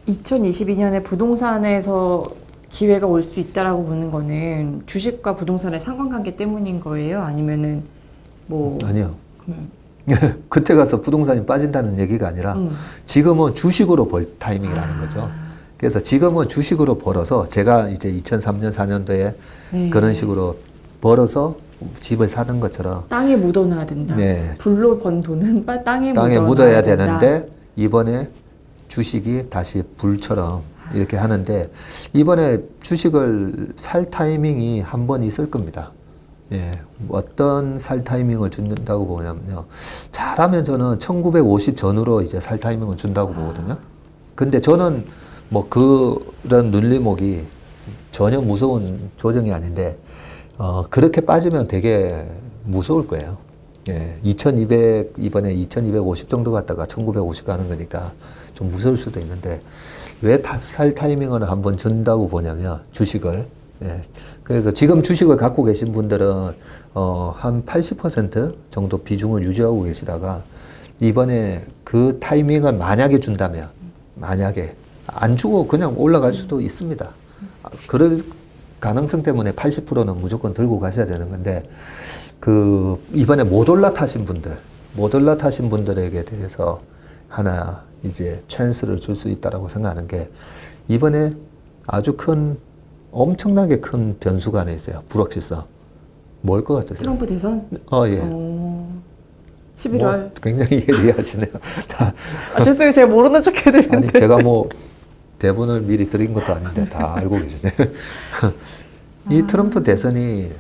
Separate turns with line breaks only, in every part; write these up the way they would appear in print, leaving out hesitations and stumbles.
2022년에 부동산에서 기회가 올 수 있다라고 보는 거는 주식과 부동산의 상관관계 때문인 거예요? 아니면은 뭐
아니요.
그러면
그때 가서 부동산이 빠진다는 얘기가 아니라 지금은 주식으로 벌 타이밍이라는 거죠. 그래서 지금은 주식으로 벌어서 제가 이제 2003년, 4년도에
네.
그런 식으로 벌어서 집을 사는 것처럼
땅에 묻어놔야 된다.
네.
불로 번 돈은 땅에
땅에
묻어놔야
묻어야
된다.
되는데 이번에 주식이 다시 불처럼 이렇게 하는데 이번에 주식을 살 타이밍이 한 번 있을 겁니다. 예, 어떤 살 타이밍을 준다고 보냐면요. 잘하면 저는 1950 전후로 이제 살 타이밍을 준다고 보거든요. 근데 저는 뭐 그런 눌림목이 전혀 무서운 조정이 아닌데, 그렇게 빠지면 되게 무서울 거예요. 예, 2200, 이번에 2250 정도 갔다가 1950 가는 거니까 좀 무서울 수도 있는데, 왜 살 타이밍을 한번 준다고 보냐면, 주식을. 예, 그래서 지금 주식을 갖고 계신 분들은, 한 80% 정도 비중을 유지하고 계시다가, 이번에 그 타이밍을 만약에 준다면, 만약에, 안 주고 그냥 올라갈 수도 있습니다. 그럴 가능성 때문에 80%는 무조건 들고 가셔야 되는 건데, 이번에 못 올라타신 분들에게 대해서 하나 이제 찬스를 줄 수 있다라고 생각하는 게, 이번에 아주 엄청나게 큰 변수가 하나 있어요. 불확실성. 뭘 것 같으세요?
트럼프 대선?
예.
11월.
뭐 굉장히 예리하시네요.
죄송해요. 제가 모르는 척 해야 되는데.
아니, 제가 뭐 대본을 미리 드린 것도 아닌데 다 알고 계시네요. 이 트럼프 대선이,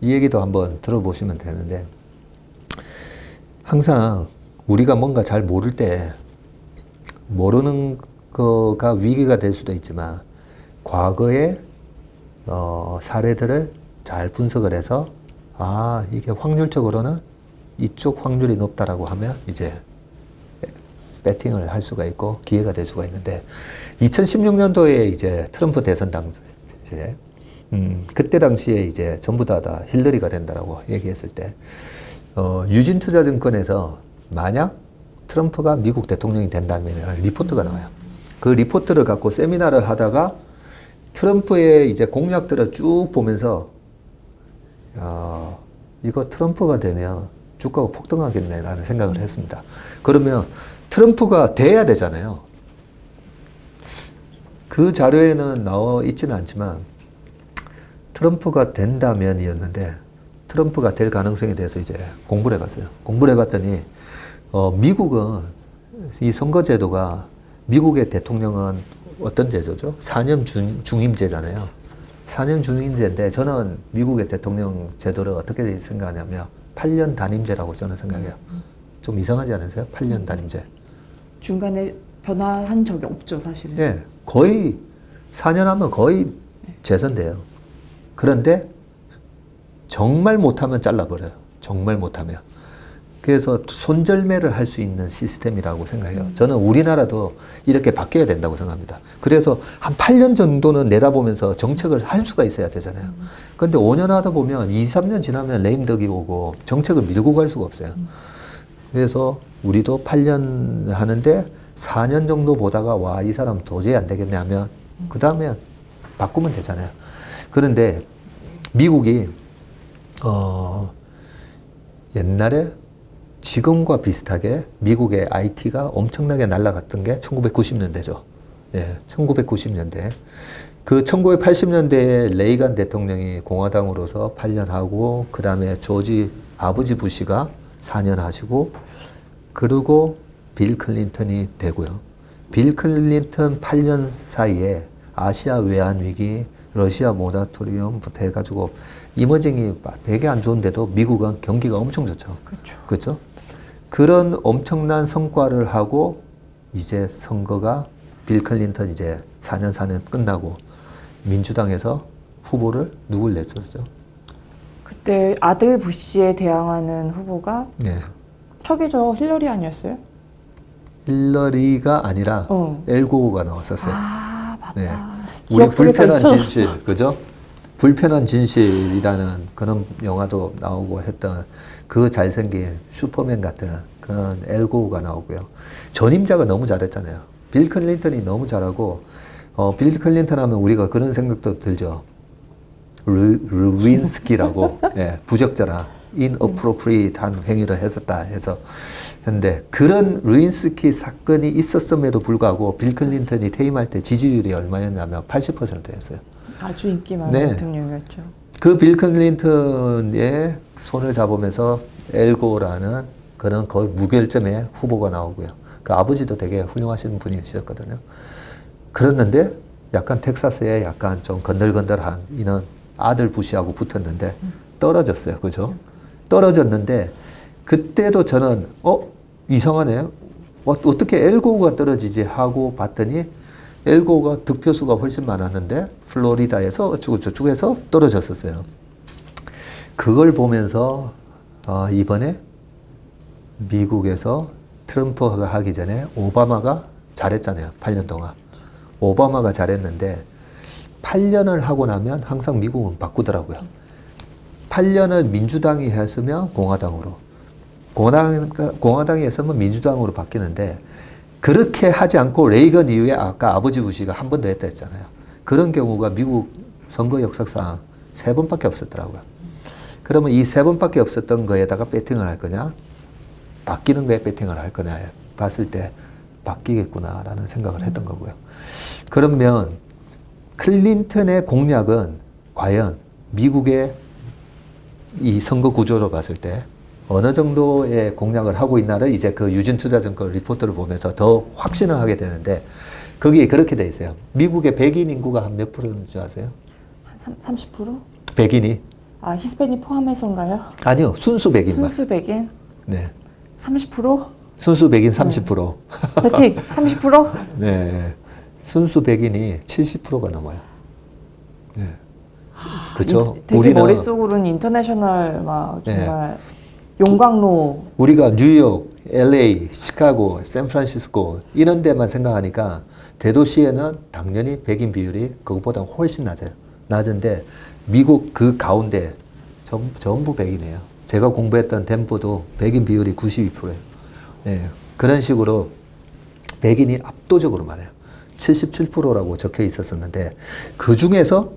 이 얘기도 한번 들어보시면 되는데, 항상 우리가 뭔가 잘 모를 때 모르는 거가 위기가 될 수도 있지만, 과거의 사례들을 잘 분석을 해서, 이게 확률적으로는 이쪽 확률이 높다라고 하면 이제 배팅을 할 수가 있고 기회가 될 수가 있는데, 2016년도에 이제 트럼프 대선 당시에, 그때 당시에 이제 전부 다 힐러리가 된다라고 얘기했을 때, 유진투자증권에서 만약 트럼프가 미국 대통령이 된다면 리포트가 나와요. 그 리포트를 갖고 세미나를 하다가 트럼프의 이제 공약들을 쭉 보면서, 이거 트럼프가 되면 주가가 폭등하겠네라는 생각을 했습니다. 그러면 트럼프가 돼야 되잖아요. 그 자료에는 나와 있지는 않지만, 트럼프가 된다면이었는데, 트럼프가 될 가능성에 대해서 이제 공부를 해봤어요. 공부를 해봤더니, 미국은 이 선거제도가, 미국의 대통령은 어떤 제도죠? 4년 중임제잖아요. 4년 중임제인데, 저는 미국의 대통령 제도를 어떻게 생각하냐면 8년 단임제라고 저는 생각해요. 좀 이상하지 않으세요? 8년 단임제.
중간에 변화한 적이 없죠, 사실은.
네, 거의 4년 하면 거의 재선돼요. 그런데 정말 못하면 잘라버려요. 정말 못하면. 그래서 손절매를 할 수 있는 시스템이라고 생각해요. 저는 우리나라도 이렇게 바뀌어야 된다고 생각합니다. 그래서 한 8년 정도는 내다보면서 정책을 할 수가 있어야 되잖아요. 그런데 5년 하다 보면 2, 3년 지나면 레임덕이 오고 정책을 밀고 갈 수가 없어요. 그래서 우리도 8년 하는데 4년 정도 보다가 이 사람 도저히 안 되겠네 하면 그 다음에 바꾸면 되잖아요. 그런데 미국이 옛날에 지금과 비슷하게 미국의 IT가 엄청나게 날아갔던 게 1990년대죠. 예, 1990년대. 그 1980년대에 레이간 대통령이 공화당으로서 8년 하고, 그 다음에 아버지 부시가 4년 하시고, 그리고 빌 클린턴이 되고요. 빌 클린턴 8년 사이에 아시아 외환 위기, 러시아 모라토리엄부터 해가지고 이머징이 되게 안 좋은데도 미국은 경기가 엄청 좋죠.
그렇죠.
그렇죠? 그런 엄청난 성과를 하고 이제 선거가 빌 클린턴 이제 4년 끝나고 민주당에서 후보를 누굴 냈었죠?
그때 아들 부시에 대항하는 후보가
네.
척이죠. 힐러리 아니었어요?
힐러리가 아니라 엘고가 나왔었어요.
맞다.
네. 우리
기억 속에서
불편한
잊혀졌어.
진실, 그죠? 불편한 진실이라는 그런 영화도 나오고 했던 그 잘생긴 슈퍼맨 같은 그런 엘고가 나오고요. 전임자가 너무 잘했잖아요. 빌 클린턴이 너무 잘하고 빌 클린턴 하면 우리가 그런 생각도 들죠. 루인스키라고 예, 부적절한 inappropriate한 행위를 했었다 해서 했는데 그런 루인스키 사건이 있었음에도 불구하고 빌 클린턴이 퇴임할 때 지지율이 얼마였냐면 80%였어요.
아주 인기 많은
네.
대통령이었죠.
그 빌 클린턴의 손을 잡으면서 엘고라는 그런 거의 무결점의 후보가 나오고요. 그 아버지도 되게 훌륭하신 분이셨거든요. 그랬는데 약간 텍사스에 약간 좀 건들건들한 이런 아들 부시하고 붙었는데 떨어졌어요. 그죠? 떨어졌는데 그때도 저는 이상하네. 어떻게 엘고가 떨어지지 하고 봤더니 엘고가 득표수가 훨씬 많았는데 플로리다에서 어쩌고 저쩌고 해서 떨어졌었어요. 그걸 보면서 이번에 미국에서 트럼프가 하기 전에 오바마가 잘했잖아요. 8년 동안. 오바마가 잘했는데 8년을 하고 나면 항상 미국은 바꾸더라고요. 8년을 민주당이 했으면 공화당으로, 공화당이 했으면 민주당으로 바뀌는데 그렇게 하지 않고 레이건 이후에 아까 아버지 부시가 한 번 더 했다 했잖아요. 그런 경우가 미국 선거 역사상 3번밖에 없었더라고요. 그러면 이 3번밖에 없었던 거에다가 배팅을 할 거냐, 바뀌는 거에 배팅을 할 거냐 봤을 때 바뀌겠구나라는 생각을 했던 거고요. 그러면 클린턴의 공약은 과연 미국의 이 선거 구조로 봤을 때 어느 정도의 공약을 하고 있나를 이제 그 유진투자증권 리포트를 보면서 더 확신을 하게 되는데 거기에 그렇게 돼 있어요. 미국의 백인 인구가 한 몇 프로인지 아세요?
한 30%?
백인이?
아, 히스패닉 포함해서인가요?
아니요. 순수 백인만.
순수 백인?
네.
30%?
순수 백인 30%.
배팅 30%?
네. 순수 백인이 70%가 넘어요. 네. 그렇죠.
되게
우리는
머릿속으로는 인터내셔널 막 정말
네.
용광로.
우리가 뉴욕, LA, 시카고, 샌프란시스코 이런 데만 생각하니까 대도시에는 당연히 백인 비율이 그것보다 훨씬 낮아요. 낮은데 미국 그 가운데 전부 백인이에요. 제가 공부했던 덴버도 백인 비율이 92%예요. 네, 그런 식으로 백인이 압도적으로 많아요. 77%라고 적혀 있었었는데 그 중에서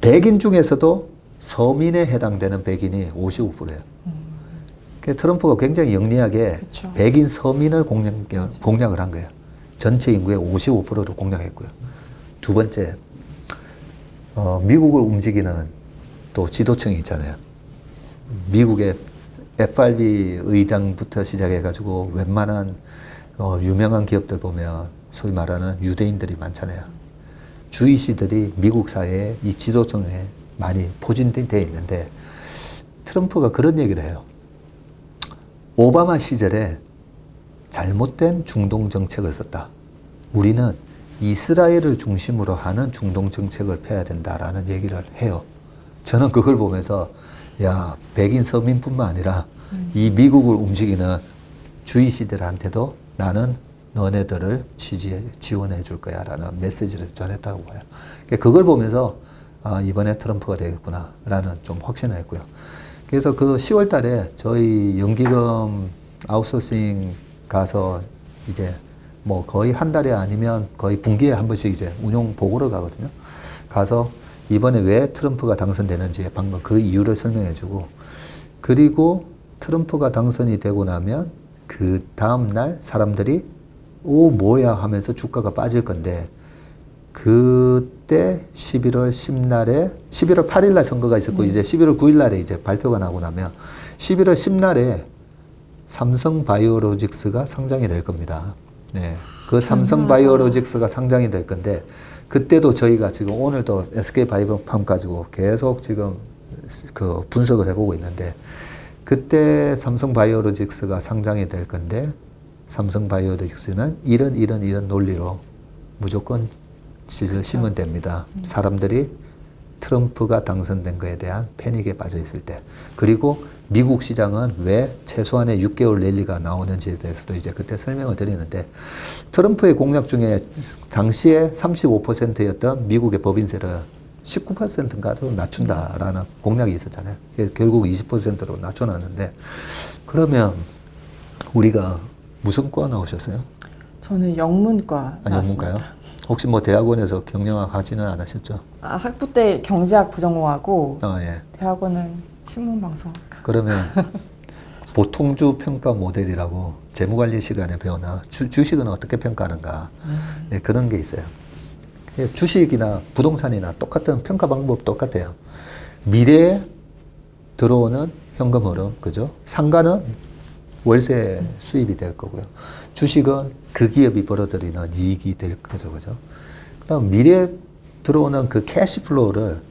백인 중에서도 서민에 해당되는 백인이 55%예요. 트럼프가 굉장히 영리하게
그쵸.
백인 서민을 공략을 한 거예요. 전체 인구의 55%를 공략했고요. 두 번째, 미국을 움직이는 또 지도층이 있잖아요. 미국의 FRB 의당부터 시작해가지고 웬만한 유명한 기업들 보면 소위 말하는 유대인들이 많잖아요. 주이시들이 미국 사회에 이 지도층에 많이 포진되어 있는데 트럼프가 그런 얘기를 해요. 오바마 시절에 잘못된 중동 정책을 썼다. 우리는 이스라엘을 중심으로 하는 중동 정책을 펴야 된다라는 얘기를 해요. 저는 그걸 보면서 야, 백인 서민뿐만 아니라 이 미국을 움직이는 주이시들한테도 나는 너네들을 지원해 줄 거야 라는 메시지를 전했다고 봐요. 그걸 보면서 이번에 트럼프가 되겠구나 라는 좀 확신을 했고요. 그래서 그 10월 달에 저희 연기금 아웃소싱 가서 이제 뭐 거의 한 달에 아니면 거의 분기에 한 번씩 이제 운용 보고를 가거든요. 가서 이번에 왜 트럼프가 당선되는지 방금 그 이유를 설명해 주고 그리고 트럼프가 당선이 되고 나면 그 다음날 사람들이 오 뭐야 하면서 주가가 빠질 건데 그때 11월 10날에 11월 8일날 선거가 있었고 이제 11월 9일날에 이제 발표가 나고 나면 11월 10날에 삼성바이오로직스가 상장이 될 겁니다. 네. 그 삼성바이오로직스가 상장이 될 건데 그때도 저희가 지금 오늘도 SK바이오팜 가지고 계속 지금 그 분석을 해보고 있는데 그때 삼성바이오로직스가 상장이 될 건데 삼성바이오로직스는 이런 논리로 무조건 지지를 심으면 됩니다. 사람들이 트럼프가 당선된 거에 대한 패닉에 빠져 있을 때 그리고 미국 시장은 왜 최소한의 6개월 랠리가 나오는지에 대해서도 이제 그때 설명을 드리는데 트럼프의 공약 중에 당시에 35%였던 미국의 법인세를 19%인가로 낮춘다라는 공약이 있었잖아요. 결국 20%로 낮춰놨는데 그러면 우리가 무슨 과 나오셨어요?
저는 영문과
아니,
나왔습니다.
영문과요? 혹시 뭐 대학원에서 경영학 하지는 않으셨죠?
학부 때 경제학 부전공하고
예.
대학원은 신문방송학과.
그러면 보통주 평가 모델이라고 재무관리 시간에 배우나 주식은 어떻게 평가하는가 네, 그런 게 있어요. 주식이나 부동산이나 똑같은 평가 방법 똑같아요. 미래에 들어오는 현금 흐름, 그죠? 상가는 월세 수입이 될 거고요. 주식은 그 기업이 벌어들이는 이익이 될 거죠, 그죠? 그럼 미래에 들어오는 그 캐시플로우를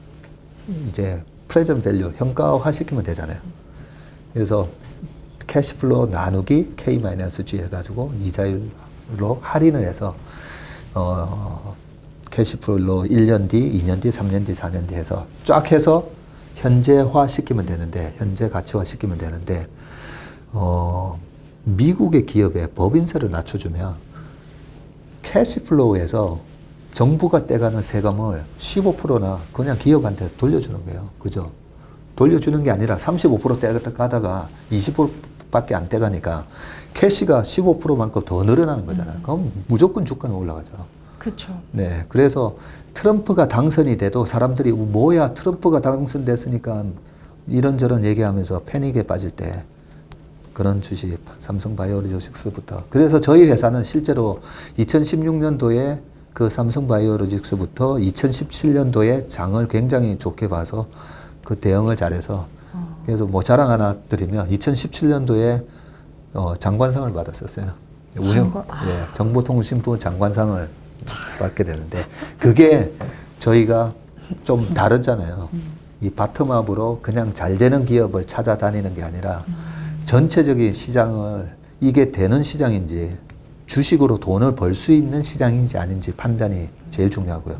이제 프레젠트 밸류 현가화 시키면 되잖아요. 그래서 캐시플로우 나누기 K-G 해가지고 이자율로 할인을 해서 캐시플로우 1년 뒤, 2년 뒤, 3년 뒤, 4년 뒤 해서 쫙 해서 현재화 시키면 되는데, 현재 가치화 시키면 되는데, 미국의 기업에 법인세를 낮춰주면 캐시플로우에서 정부가 떼가는 세금을 15%나 그냥 기업한테 돌려주는 거예요. 그죠? 돌려주는 게 아니라 35% 떼가다가 20%밖에 안 떼가니까 캐시가 15%만큼 더 늘어나는 거잖아요. 그럼 무조건 주가는 올라가죠.
그렇죠.
네, 그래서 트럼프가 당선이 돼도 사람들이 뭐야 트럼프가 당선됐으니까 이런저런 얘기하면서 패닉에 빠질 때 그런 주식 삼성바이오로직스부터 그래서 저희 회사는 실제로 2016년도에 그 삼성바이오로직스부터 2017년도에 장을 굉장히 좋게 봐서 그 대응을 잘해서 그래서 뭐 자랑 하나 드리면 2017년도에 장관상을 받았었어요. 예, 정보통신부 장관상을 받게 되는데 그게 저희가 좀 다르잖아요. 이 바텀업으로 그냥 잘 되는 기업을 찾아다니는 게 아니라 전체적인 시장을 이게 되는 시장인지 주식으로 돈을 벌 수 있는 시장인지 아닌지 판단이 제일 중요하고요.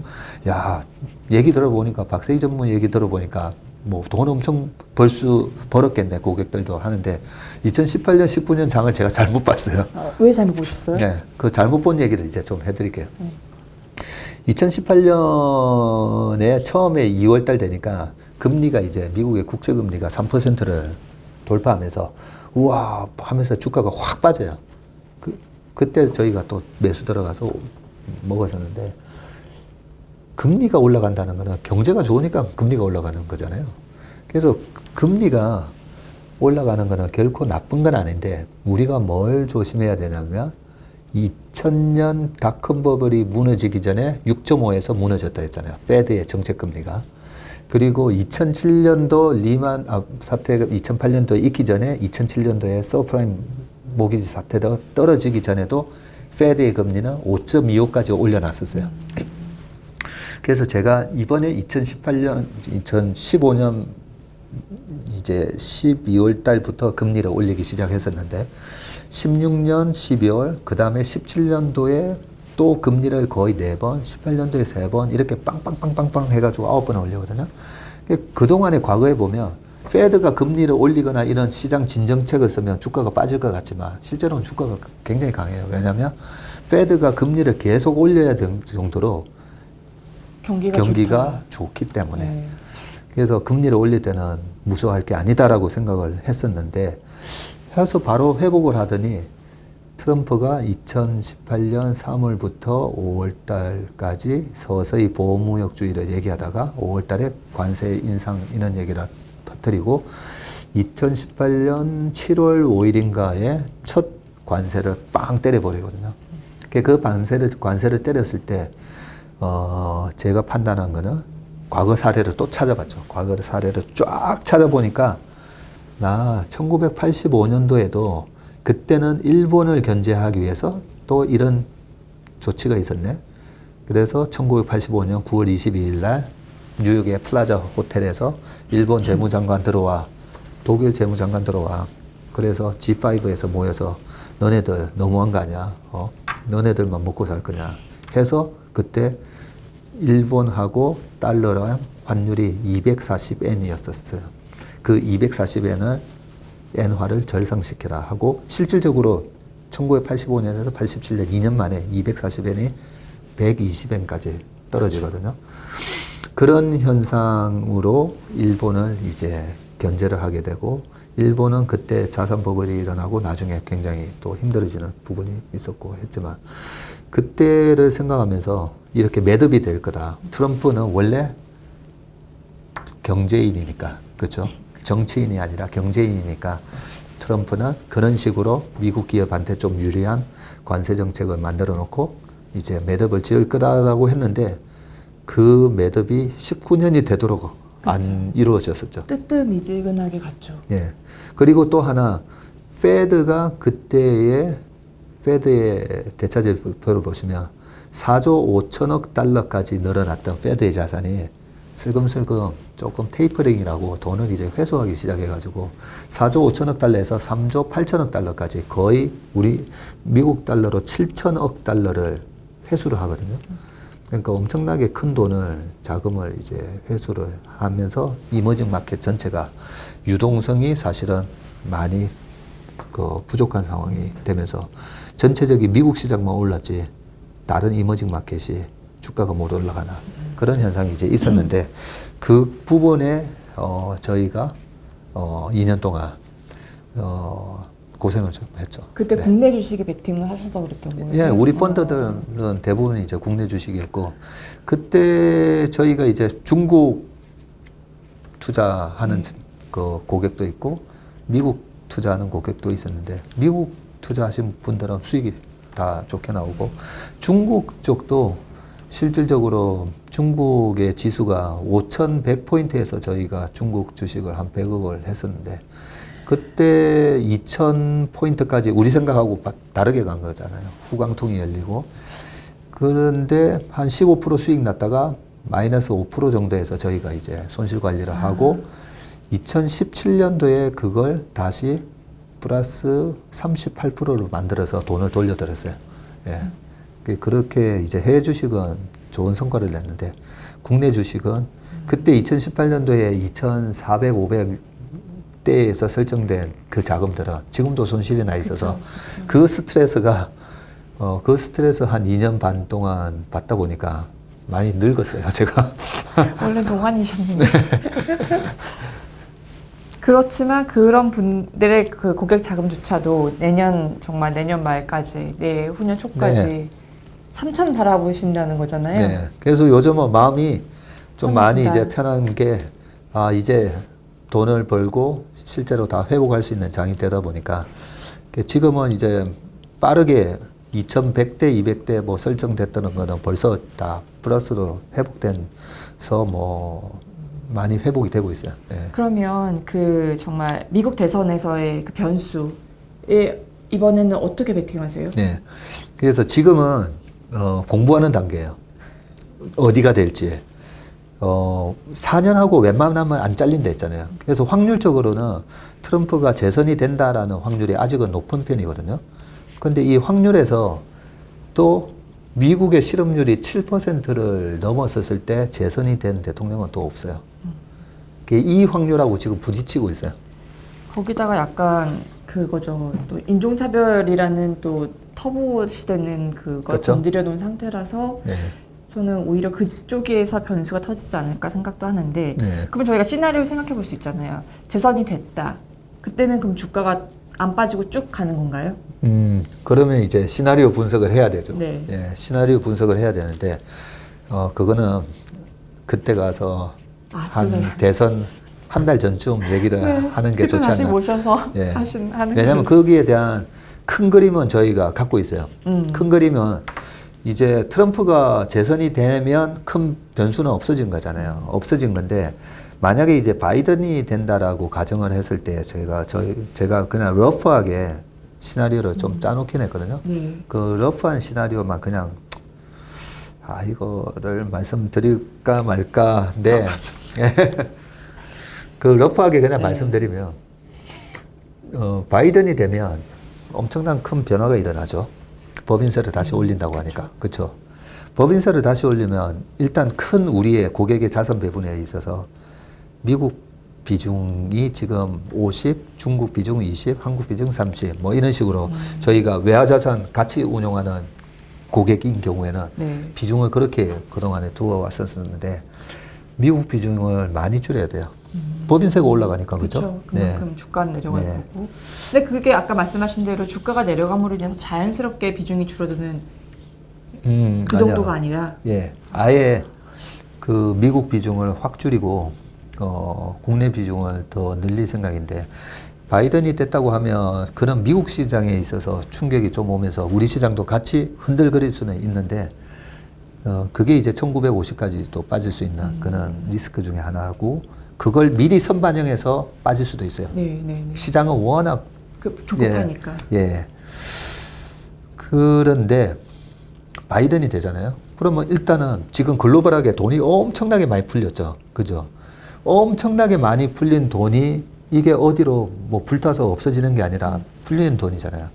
야, 얘기 들어보니까 박세희 전문 얘기 들어보니까 뭐 돈 엄청 벌었겠네 고객들도 하는데 2018년 19년 장을 제가 잘못 봤어요.
왜 잘못 보셨어요?
네, 그 잘못 본 얘기를 이제 좀 해드릴게요. 2018년에 처음에 2월달 되니까 금리가 이제 미국의 국채금리가 3%를 돌파하면서 우와 하면서 주가가 확 빠져요. 그때 저희가 또 매수 들어가서 먹었었는데 금리가 올라간다는 거는 경제가 좋으니까 금리가 올라가는 거잖아요. 그래서 금리가 올라가는 거는 결코 나쁜 건 아닌데 우리가 뭘 조심해야 되냐면 2000년 닷컴 버블이 무너지기 전에 6.5에서 무너졌다 했잖아요. 페드의 정책 금리가. 그리고 2007년도 리만 사태가 2008년도에 있기 전에 2007년도에 서프라임 모기지 사태가 떨어지기 전에도 페드의 금리는 5.25까지 올려놨었어요. 그래서 제가 이번에 2015년 이제 12월 달부터 금리를 올리기 시작했었는데 16년 12월 그 다음에 17년도에 또 금리를 거의 4번, 18년도에 3번 이렇게 빵빵빵빵빵 해가지고 9번 올리거든요. 그동안의 과거에 보면 페드가 금리를 올리거나 이런 시장 진정책을 쓰면 주가가 빠질 것 같지만 실제로는 주가가 굉장히 강해요. 왜냐하면 페드가 금리를 계속 올려야 될 정도로 경기가 좋기 때문에.
네.
그래서 금리를 올릴 때는 무서워할 게 아니다라고 생각을 했었는데 해서 바로 회복을 하더니 트럼프가 2018년 3월부터 5월달까지 서서히 보호무역주의를 얘기하다가 5월달에 관세 인상 이런 얘기를 터뜨리고 2018년 7월 5일인가에 첫 관세를 빵 때려버리거든요. 그 관세를 때렸을 때 제가 판단한 거는 과거 사례를 또 찾아봤죠. 과거 사례를 쫙 찾아보니까 나 1985년도에도 그때는 일본을 견제하기 위해서 또 이런 조치가 있었네. 그래서 1985년 9월 22일 날 뉴욕의 플라자 호텔에서 일본 재무장관 들어와, 독일 재무장관 들어와. 그래서 G5에서 모여서 너네들 너무한 거 아니야? 너네들만 먹고 살 거냐? 해서 그때 일본하고 달러랑 환율이 240엔이었었어요. 그 240엔을 엔화를 절상시키라 하고 실질적으로 1985년에서 87년 2년 만에 240엔이 120엔까지 떨어지거든요. 그런 현상으로 일본을 이제 견제를 하게 되고 일본은 그때 자산 버블이 일어나고 나중에 굉장히 또 힘들어지는 부분이 있었고 했지만 그때를 생각하면서 이렇게 매듭이 될 거다. 트럼프는 원래 경제인이니까, 그렇죠? 정치인이 아니라 경제인이니까 트럼프는 그런 식으로 미국 기업한테 좀 유리한 관세 정책을 만들어 놓고 이제 매듭을 지을 거다라고 했는데 그 매듭이 19년이 되도록 안 이루어졌었죠.
뜨뜻미지근하게 갔죠.
예. 그리고 또 하나, 그때의 페드의 대차지표를 보시면 4조 5천억 달러까지 늘어났던 페드의 자산이 슬금슬금 조금 테이퍼링이라고 돈을 이제 회수하기 시작해가지고 4조 5천억 달러에서 3조 8천억 달러까지 거의 우리 미국 달러로 7천억 달러를 회수를 하거든요. 그러니까 엄청나게 큰 돈을, 자금을 이제 회수를 하면서 이머징 마켓 전체가 유동성이 사실은 많이 부족한 상황이 되면서 전체적인 미국 시장만 올랐지 다른 이머징 마켓이 주가가 못 올라가는 그런 현상이 이제 있었는데 그 부분에 저희가 2년 동안 고생을 좀 했죠.
그때
네.
국내 주식에 베팅을 하셔서 그랬던 거예요?
예, 우리 펀드들은 대부분 이제 국내 주식이었고 그때 저희가 이제 중국 투자하는 그 고객도 있고 미국 투자하는 고객도 있었는데 미국 투자하신 분들은 수익이 다 좋게 나오고 중국 쪽도 실질적으로 중국의 지수가 5,100포인트에서 저희가 중국 주식을 한 100억을 했었는데 그때 2,000포인트까지 우리 생각하고 다르게 간 거잖아요. 후광통이 열리고. 그런데 한 15% 수익 났다가 마이너스 5% 정도에서 저희가 이제 손실 관리를 하고 2017년도에 그걸 다시 플러스 38%로 만들어서 돈을 돌려드렸어요. 예. 그렇게 이제 해외 주식은 좋은 성과를 냈는데 국내 주식은 그때 2018년도에 2,400, 500대에서 설정된 그 자금들은 지금도 손실이 나 있어서 그 스트레스가 그 스트레스 한 2년 반 동안 받다 보니까 많이 늙었어요, 제가.
원래 동안이셨는데. 그렇지만 그런 분들의 그 고객 자금조차도 정말 내년 말까지, 내후년 초까지
네.
3천 바라보신다는 거잖아요.
네. 그래서 요즘은 마음이 좀 많이
편하시다.
이제 편한 게, 이제 돈을 벌고 실제로 다 회복할 수 있는 장이 되다 보니까 지금은 이제 빠르게 2100대, 200대 뭐 설정됐다는 거는 벌써 다 플러스로 회복돼서 뭐 많이 회복이 되고 있어요. 네.
그러면 그 정말 미국 대선에서의 그 변수에 이번에는 어떻게 베팅하세요?
네. 그래서 지금은 공부하는 단계예요. 어디가 될지. 4년하고 웬만하면 안 잘린다 했잖아요. 그래서 확률적으로는 트럼프가 재선이 된다라는 확률이 아직은 높은 편이거든요. 근데 이 확률에서 또 미국의 실업률이 7%를 넘었었을 때 재선이 된 대통령은 또 없어요. 이 확률하고 지금 부딪히고 있어요.
거기다가 약간 그거죠. 또 인종차별이라는 또 터부 시대는 그걸
그렇죠.
건드려 놓은 상태라서
네.
저는 오히려 그쪽에서 변수가 터지지 않을까 생각도 하는데
네.
그러면 저희가 시나리오를 생각해 볼 수 있잖아요. 재선이 됐다. 그때는 그럼 주가가 안 빠지고 쭉 가는 건가요?
그러면 이제 시나리오 분석을 해야 되죠.
네.
예, 시나리오 분석을 해야 되는데, 그거는 그때 가서 대선 한 달 전쯤 얘기를 하는 게 좋지
다시
않나.
모셔서
예.
하는
왜냐하면 거기에 대한 큰 그림은 저희가 갖고 있어요. 큰 그림은 이제 트럼프가 재선이 되면 큰 변수는 없어진 거잖아요. 없어진 건데, 만약에 이제 바이든이 된다라고 가정을 했을 때 제가 그냥 러프하게 시나리오를 좀 짜놓긴 했거든요.
네.
그 러프한 시나리오만 그냥 이거를 말씀드릴까 말까. 네. 그 러프하게 그냥 말씀드리면 바이든이 되면 엄청난 큰 변화가 일어나죠. 법인세를 다시 올린다고 하니까. 그렇죠. 법인세를 다시 올리면 일단 큰 우리의 고객의 자산 배분에 있어서 미국 비중이 지금 50, 중국 비중 20, 한국 비중 30, 뭐 이런 식으로 저희가 외화자산 같이 운용하는 고객인 경우에는
네.
비중을 그렇게 그동안에 두어 왔었는데 미국 비중을 많이 줄여야 돼요. 법인세가 올라가니까 그죠?
그렇죠. 그만큼
네.
주가는 내려갈
네.
거고. 근데 그게 아까 말씀하신 대로 주가가 내려감으로 인해서 자연스럽게 비중이 줄어드는 그 정도가 아니라
예, 아예 그 미국 비중을 확 줄이고 국내 비중을 더 늘릴 생각인데 바이든이 됐다고 하면 그런 미국 시장에 있어서 충격이 좀 오면서 우리 시장도 같이 흔들거릴 수는 있는데 그게 이제 1950까지 또 빠질 수 있는 그런 리스크 중에 하나고 그걸 미리 선반영해서 빠질 수도 있어요.
네, 네, 네.
시장은 워낙
조급하니까.
예. 그런데 바이든이 되잖아요. 그러면 일단은 지금 글로벌하게 돈이 엄청나게 많이 풀렸죠. 그죠? 엄청나게 많이 풀린 돈이 이게 어디로 뭐 불타서 없어지는 게 아니라 풀리는 돈이잖아요.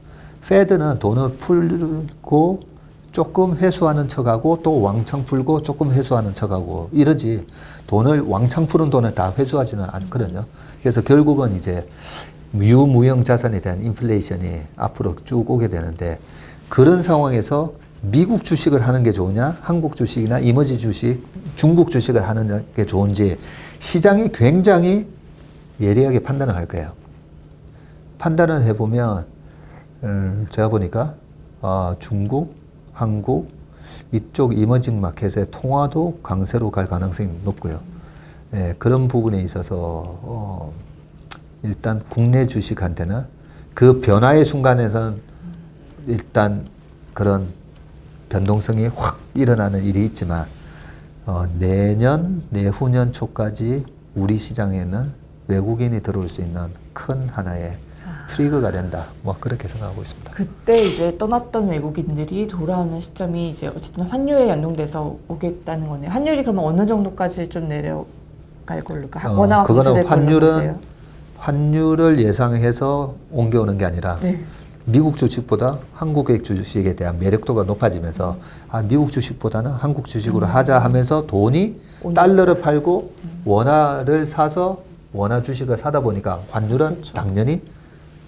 페드는 돈을 풀고 조금 회수하는 척하고 또 왕창 풀고 조금 회수하는 척하고 이러지 돈을 왕창 푸는 돈을 다 회수하지는 않거든요. 그래서 결국은 이제 유무형 자산에 대한 인플레이션이 앞으로 쭉 오게 되는데 그런 상황에서 미국 주식을 하는 게 좋으냐, 한국 주식이나 이머지 주식, 중국 주식을 하는 게 좋은지 시장이 굉장히 예리하게 판단을 할 거예요. 판단을 해보면 제가 보니까 중국, 한국 이쪽 이머징 마켓의 통화도 강세로 갈 가능성이 높고요. 예, 그런 부분에 있어서 일단 국내 주식한테는 그 변화의 순간에선 일단 그런 변동성이 확 일어나는 일이 있지만 내년, 내후년 초까지 우리 시장에는 외국인이 들어올 수 있는 큰 하나의 트리거가 된다. 뭐 그렇게 생각하고 있습니다.
그때 이제 떠났던 외국인들이 돌아오는 시점이 이제 어쨌든 환율에 연동돼서 오겠다는 거네요. 환율이 그러면 어느 정도까지 좀 내려갈 걸로? 원화가
그거는
환율은
환율을 예상해서 옮겨오는 게 아니라
네.
미국 주식보다 한국의 주식에 대한 매력도가 높아지면서 미국 주식보다는 한국 주식으로 하자 하면서 돈이 달러를 팔고 원화를 사서 원화 주식을 사다 보니까 환율은
그렇죠.
당연히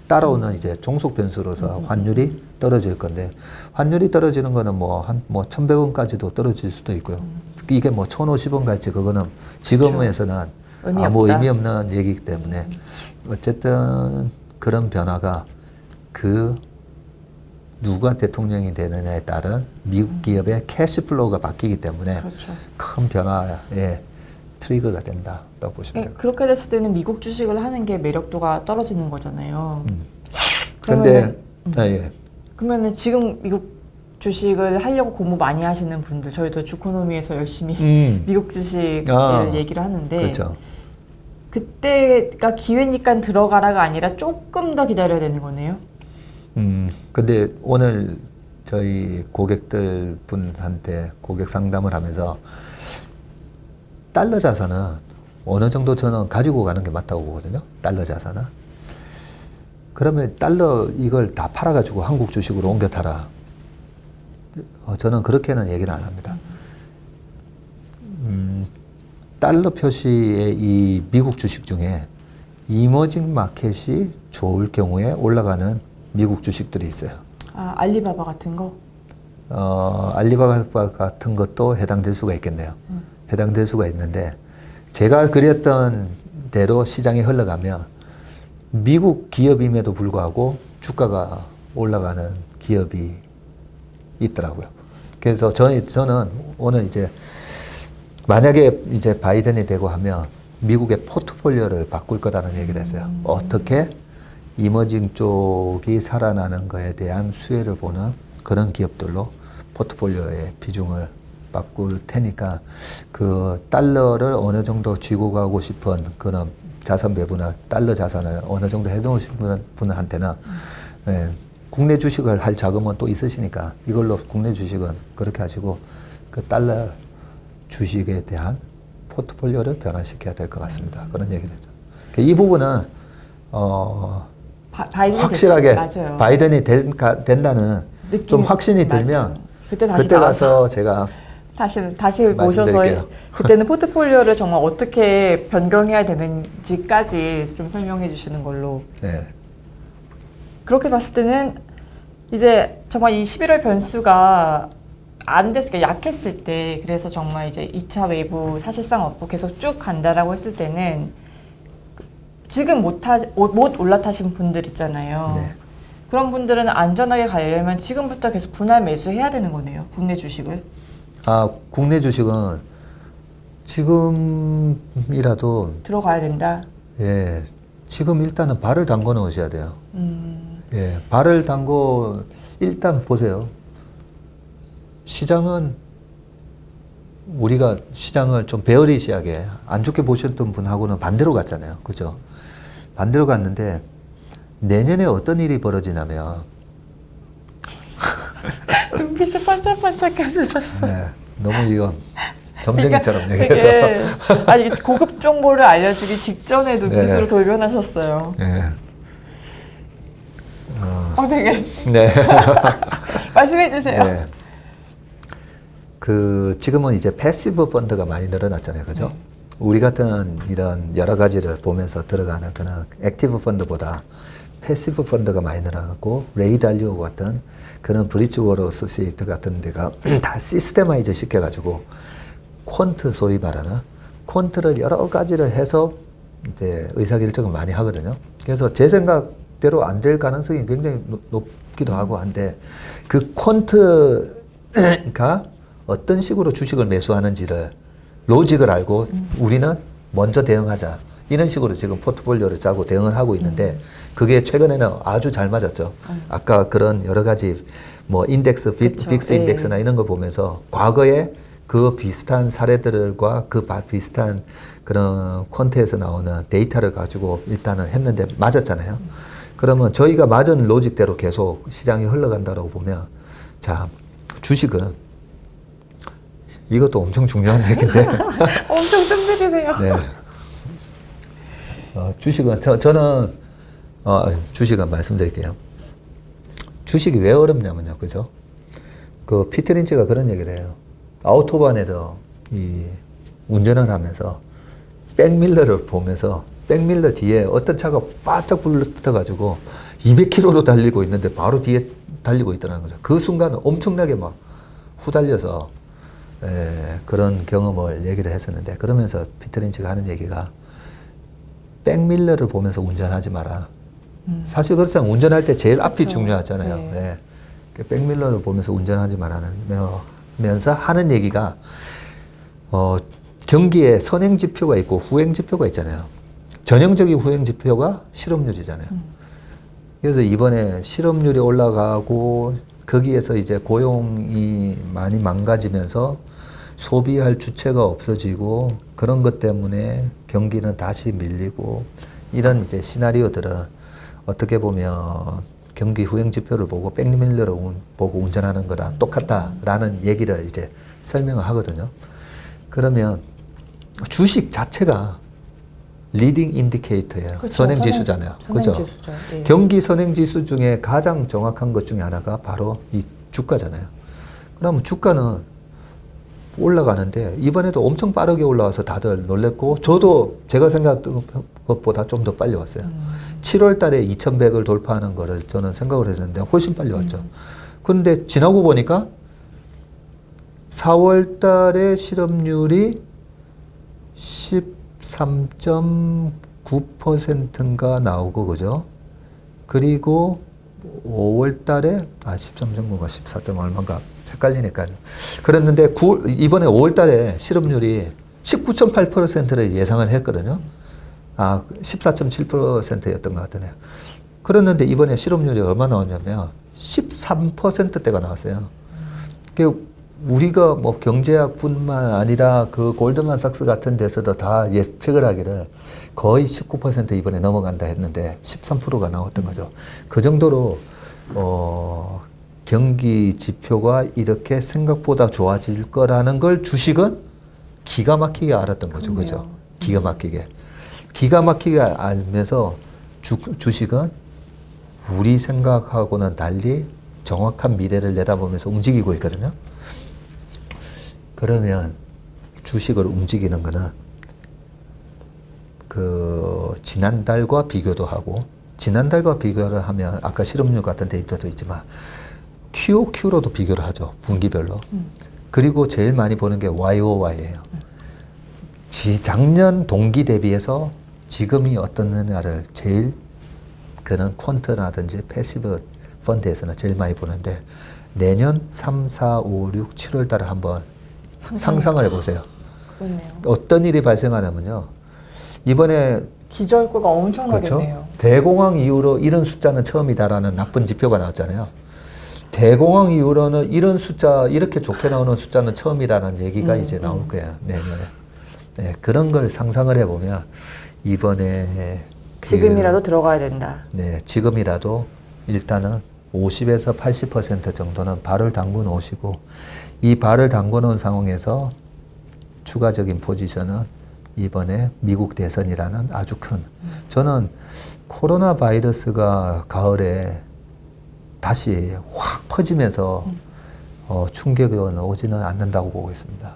따라오는 이제 종속 변수로서 환율이 떨어질 건데 환율이 떨어지는 거는 뭐 1,100원까지도 떨어질 수도 있고요. 이게 뭐 1,050원 갈지 그거는 지금에서는 아무 의미 없는 얘기이기 때문에 어쨌든 그런 변화가 그 누가 대통령이 되느냐에 따른 미국 기업의 캐시플로우가 바뀌기 때문에
그렇죠.
큰 변화의 트리거가 된다라고 보시면 됩니다.
그렇게 됐을 때는 미국 주식을 하는 게 매력도가 떨어지는 거잖아요.
그런데 예.
그러면은 지금 미국 주식을 하려고 공부 많이 하시는 분들, 저희도 주코노미에서 열심히 미국 주식 얘기를 하는데
그렇죠.
그때가 기회니까 들어가라가 아니라 조금 더 기다려야 되는 거네요.
근데 오늘 저희 고객들 분한테 고객 상담을 하면서 달러 자산은 어느 정도 저는 가지고 가는 게 맞다고 보거든요. 달러 자산은. 그러면 달러 이걸 다 팔아가지고 한국 주식으로 옮겨 타라. 저는 그렇게는 얘기를 안 합니다. 달러 표시의 이 미국 주식 중에 이머징 마켓이 좋을 경우에 올라가는 미국 주식들이 있어요.
알리바바 같은 거?
알리바바 같은 것도 해당될 수가 있겠네요. 해당될 수가 있는데 제가 그렸던 대로 시장이 흘러가면 미국 기업임에도 불구하고 주가가 올라가는 기업이 있더라고요. 그래서 저는 오늘 이제 만약에 이제 바이든이 되고 하면 미국의 포트폴리오를 바꿀 거라는 얘기를 했어요. 어떻게 이머징 쪽이 살아나는 거에 대한 수혜를 보는 그런 기업들로 포트폴리오의 비중을 바꿀 테니까 그 달러를 어느 정도 쥐고 가고 싶은 그런 자산 배분을 달러 자산을 어느 정도 해놓으신 분한테는 국내 주식을 할 자금은 또 있으시니까 이걸로 국내 주식은 그렇게 하시고 그 달러 주식에 대한 포트폴리오를 변화시켜야 될 것 같습니다. 그런 얘기를 했죠. 이 부분은 확실하게 바이든이 된다는 좀 확신이 들면 그때 가서 제가
다시 모셔서 그때는 포트폴리오를 정말 어떻게 변경해야 되는지까지 좀 설명해 주시는 걸로.
네.
그렇게 봤을 때는 이제 정말 이 11월 변수가 안 됐을 때 약했을 때 그래서 정말 이제 2차 웨이브 사실상 없고 계속 쭉 간다라고 했을 때는 지금 못 올라타신 분들 있잖아요.
네.
그런 분들은 안전하게 가려면 지금부터 계속 분할 매수해야 되는 거네요. 국내 주식을.
아, 국내 주식은 지금이라도
들어가야 된다.
예, 지금 일단은 발을 담궈 놓으셔야 돼요. 예, 발을 담궈 일단 보세요. 시장은 우리가 시장을 좀 베어리시하게 안 좋게 보셨던 분하고는 반대로 갔잖아요. 그죠? 반대로 갔는데 내년에 어떤 일이 벌어지냐면
눈빛이 반짝반짝해지셨어.
네, 너무 이거 점쟁이처럼
그러니까
얘기해서
이게 아니 고급 정보를 알려주기 직전에 눈빛으로
네.
돌변하셨어요.
네.
되게
네.
말씀해 주세요.
네. 그 지금은 이제 패시브 펀드가 많이 늘어났잖아요. 그죠?
네.
우리 같은 이런 여러 가지를 보면서 들어가는 그런 액티브 펀드보다 패시브 펀드가 많이 늘어났고 레이달리오 같은 그런 브릿지워터 어소시에이트 같은 데가 다 시스테마이즈 시켜가지고 퀀트 소위 말하는 퀀트를 여러 가지를 해서 이제 의사결정을 많이 하거든요. 그래서 제 생각대로 안 될 가능성이 굉장히 높기도 하고 한데 그 퀀트가 어떤 식으로 주식을 매수하는지를 로직을 알고 우리는 먼저 대응하자. 이런 식으로 지금 포트폴리오를 짜고 대응을 하고 있는데 그게 최근에는 아주 잘 맞았죠. 아까 그런 여러 가지 뭐 인덱스,
그쵸.
빅스 인덱스나 이런 거 보면서 과거에 그 비슷한 사례들과 그 비슷한 그런 콘테에서 나오는 데이터를 가지고 일단은 했는데 맞았잖아요. 그러면 저희가 맞은 로직대로 계속 시장이 흘러간다고 보면 자, 주식은 이것도 엄청 중요한 얘기인데
엄청 뜸들이세요.
네. 주식은 저는 주식은 말씀드릴게요. 주식이 왜 어렵냐면요, 그죠? 그 피터 린치가 그런 얘기를 해요. 아우토반에서 이 운전을 하면서 백밀러를 보면서 백밀러 뒤에 어떤 차가 바짝 불러가지고 200km로 달리고 있는데 바로 뒤에 달리고 있더라는 거죠. 그 순간 엄청나게 막 후달려서 그런 경험을 얘기를 했었는데 그러면서 피터 린치가 하는 얘기가 백밀러를 보면서 운전하지 마라. 사실 그렇잖아요. 운전할 때 제일 앞이
그렇죠.
중요하잖아요.
네.
네. 그 백밀러를 보면서 운전하지 말라면서 하는 얘기가 경기에 선행지표가 있고 후행지표가 있잖아요. 전형적인 후행지표가 실업률이잖아요. 그래서 이번에 실업률이 올라가고 거기에서 이제 고용이 많이 망가지면서 소비할 주체가 없어지고 그런 것 때문에 경기는 다시 밀리고 이런 이제 시나리오들은 어떻게 보면 경기 후행 지표를 보고 백밀러를 보고 운전하는 거랑 똑같다라는 얘기를 이제 설명을 하거든요. 그러면 주식 자체가 리딩 인디케이터예요.
그렇죠.
선행지수잖아요. 그죠?
선행지수죠. 예.
경기 선행지수 중에 가장 정확한 것 중에 하나가 바로 이 주가잖아요. 그러면 주가는 올라가는데 이번에도 엄청 빠르게 올라와서 다들 놀랬고 저도 제가 생각했던 것보다 좀 더 빨리 왔어요. 7월 달에 2100을 돌파하는 거를 저는 생각을 했었는데 훨씬 빨리 왔죠. 그런데 지나고 보니까 4월 달에 실업률이 13.9%인가 나오고 그죠? 그리고 5월 달에 13.9가 14. 얼마인가 헷갈리니까요. 그랬는데 이번에 5월 달에 실업률이 19.8%를 예상을 했거든요. 14.7%였던 것 같으네요. 그랬는데 이번에 실업률이 얼마 나왔냐면 13%대가 나왔어요. 우리가 뭐 경제학뿐만 아니라 그 골드만삭스 같은 데서도 다 예측을 하기를 거의 19% 이번에 넘어간다 했는데 13%가 나왔던 거죠. 그 정도로 경기 지표가 이렇게 생각보다 좋아질 거라는 걸 주식은 기가 막히게 알았던 거죠. 그죠? 기가 막히게. 기가 막히게 알면서 주식은 우리 생각하고는 달리 정확한 미래를 내다보면서 움직이고 있거든요. 그러면 주식을 움직이는 거는 그 지난달과 비교도 하고 지난달과 비교를 하면 아까 실업률 같은 데이터도 있지만 QOQ로도 비교를 하죠. 분기별로. 그리고 제일 많이 보는 게 YOY예요. 작년 동기 대비해서 지금이 어떻느냐를 제일 그런 퀀트라든지 패시브 펀드에서는 제일 많이 보는데 내년 3, 4, 5, 6, 7월 달에 한번 상상을 해보세요.
그렇네요.
어떤 일이 발생하냐면요. 이번에
기저효과가 엄청나겠네요.
그렇죠? 대공황 이후로 이런 숫자는 처음이다라는 나쁜 지표가 나왔잖아요. 대공황 이후로는 이런 숫자, 이렇게 좋게 나오는 숫자는 처음이라는 얘기가 이제 나올 거예요. 내년에. 네, 그런 걸 상상을 해보면 이번에
지금이라도 들어가야 된다.
네, 지금이라도 일단은 50에서 80% 정도는 발을 담궈 놓으시고 이 발을 담궈 놓은 상황에서 추가적인 포지션은 이번에 미국 대선이라는 아주 큰 저는 코로나 바이러스가 가을에 다시 확 퍼지면서 충격은 오지는 않는다고 보고 있습니다.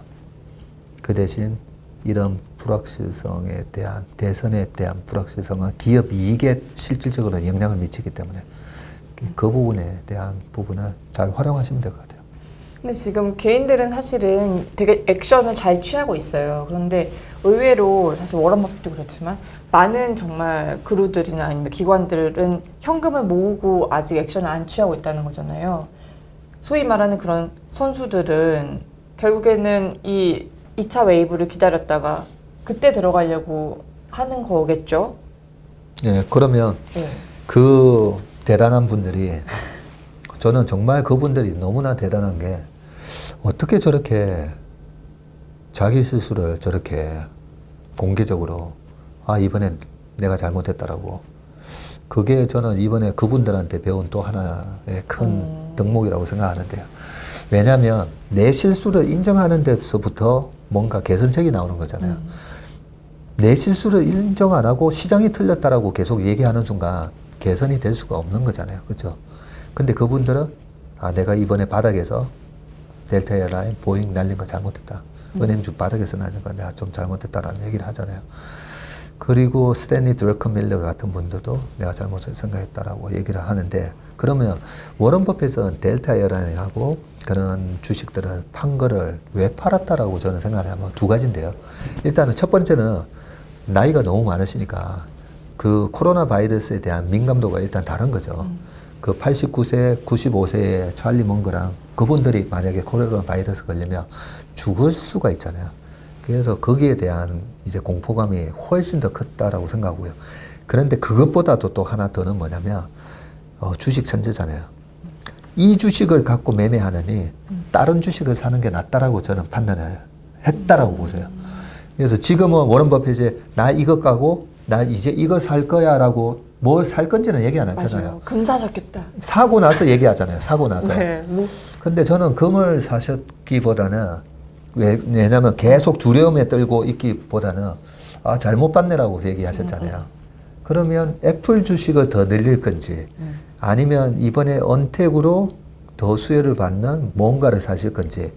그 대신 이런 불확실성에 대한 대선에 대한 불확실성은 기업 이익에 실질적으로 영향을 미치기 때문에 그 부분에 대한 부분을 잘 활용하시면 될 것 같아요.
근데 지금 개인들은 사실은 되게 액션을 잘 취하고 있어요. 그런데 의외로 사실 워런 버핏도 그렇지만 많은 정말 그루들이나 아니면 기관들은 현금을 모으고 아직 액션을 안 취하고 있다는 거잖아요. 소위 말하는 그런 선수들은 결국에는 이 2차 웨이브를 기다렸다가 그때 들어가려고 하는 거겠죠?
예, 그러면
네.
그 대단한 분들이 저는 정말 그분들이 너무나 대단한 게 어떻게 저렇게 자기 스스로를 저렇게 공개적으로 이번엔 내가 잘못했다라고 그게 저는 이번에 그분들한테 배운 또 하나의 큰 덕목이라고 생각하는데요. 왜냐하면 내 실수를 인정하는 데서부터 뭔가 개선책이 나오는 거잖아요. 내 실수를 인정 안 하고 시장이 틀렸다라고 계속 얘기하는 순간 개선이 될 수가 없는 거잖아요. 그렇죠? 근데 그분들은 내가 이번에 바닥에서 델타 에어라인, 보잉 날린 거 잘못했다. 은행주 바닥에서 날린 거 내가 좀 잘못했다라는 얘기를 하잖아요. 그리고 스탠리 드러큰밀러 같은 분들도 내가 잘못을 생각했다라고 얘기를 하는데 그러면 워런 버핏은 델타 에어라인하고 그런 주식들을 판 거를 왜 팔았다라고 저는 생각을 하면 두 가지인데요. 일단은 첫 번째는 나이가 너무 많으시니까 그 코로나 바이러스에 대한 민감도가 일단 다른 거죠. 그 89세, 95세의 찰리 멍거랑 그분들이 만약에 코로나 바이러스 걸리면 죽을 수가 있잖아요. 그래서 거기에 대한 이제 공포감이 훨씬 더 컸다라고 생각하고요. 그런데 그것보다도 또 하나 더는 뭐냐면 주식 천재잖아요. 이 주식을 갖고 매매하느니 다른 주식을 사는 게 낫다라고 저는 판단을 했다라고 보세요. 그래서 지금은 워런 버핏이 나 이거 까고 나 이제 이거 살 거야 라고 뭘 살 건지는 얘기 안 하잖아요.
맞아요. 금 사셨겠다.
사고 나서 얘기하잖아요. 사고 나서.
네,
근데 저는 금을 사셨기보다는 왜냐면 계속 두려움에 떨고 있기보다는 잘못 봤네라고 얘기하셨잖아요. 그러면 애플 주식을 더 늘릴 건지 아니면 이번에 언택으로 더 수혜를 받는 뭔가를 사실 건지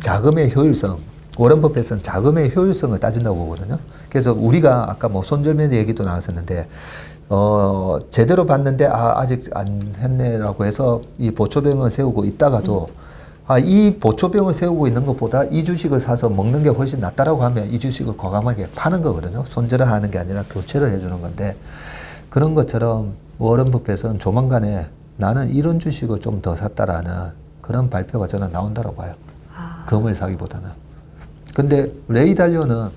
자금의 효율성 워런 버핏은 자금의 효율성을 따진다고 보거든요. 그래서 우리가 아까 뭐 손절매 얘기도 나왔었는데 제대로 봤는데 아직 안 했네라고 해서 이 보초병을 세우고 있다가도 이 보초병을 세우고 있는 것보다 이 주식을 사서 먹는 게 훨씬 낫다라고 하면 이 주식을 과감하게 파는 거거든요. 손절을 하는 게 아니라 교체를 해주는 건데 그런 것처럼 워런 버핏은 조만간에 나는 이런 주식을 좀 더 샀다라는 그런 발표가 저는 나온다고 봐요. 금을 사기보다는. 근데 레이 달리오는